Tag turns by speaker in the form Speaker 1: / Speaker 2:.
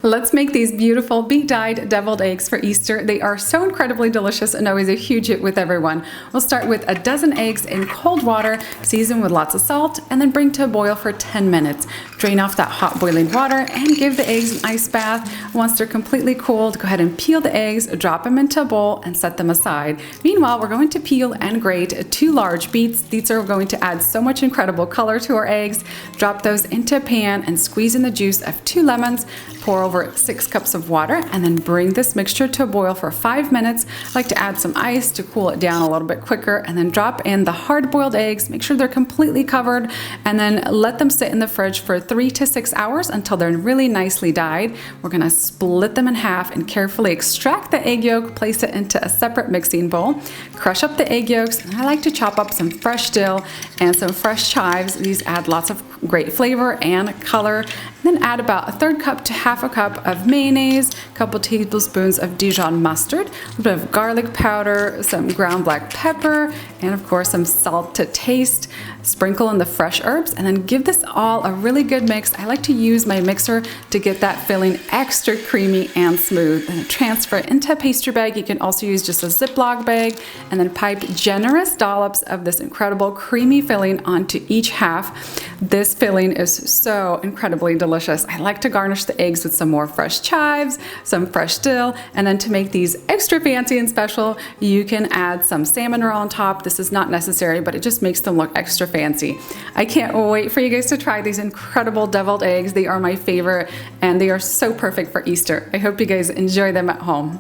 Speaker 1: Let's make these beautiful beet-dyed deviled eggs for Easter. They are so incredibly delicious and always a huge hit with everyone. We'll start with a dozen eggs in cold water, season with lots of salt, and then bring to a boil for 10 minutes. Drain off that hot boiling water and give the eggs an ice bath. Once they're completely cooled, go ahead and peel the eggs, drop them into a bowl, and set them aside. Meanwhile, we're going to peel and grate 2 large beets. These are going to add so much incredible color to our eggs. Drop those into a pan and squeeze in the juice of 2 lemons. Pour over 6 cups of water and then bring this mixture to a boil for 5 minutes. I like to add some ice to cool it down a little bit quicker, and then drop in the hard-boiled eggs. Make sure they're completely covered, and then let them sit in the fridge for 3 to 6 hours until they're really nicely dyed. We're going to split them in half and carefully extract the egg yolk, place it into a separate mixing bowl, crush up the egg yolks, and I like to chop up some fresh dill and some fresh chives. These add lots of great flavor and color. Then add about 1/3 cup to 1/2 cup of mayonnaise, a couple tablespoons of Dijon mustard, a little bit of garlic powder, some ground black pepper, and of course some salt to taste. Sprinkle in the fresh herbs and then give this all a really good mix. I like to use my mixer to get that filling extra creamy and smooth. Then transfer it into a pastry bag. You can also use just a Ziploc bag, and then pipe generous dollops of this incredible creamy filling onto each half. This filling is so incredibly delicious. I like to garnish the eggs with some more fresh chives, some fresh dill, and then to make these extra fancy and special, you can add some salmon roe on top. This is not necessary, but it just makes them look extra fancy. I can't wait for you guys to try these incredible deviled eggs. They are my favorite, and they are so perfect for Easter. I hope you guys enjoy them at home.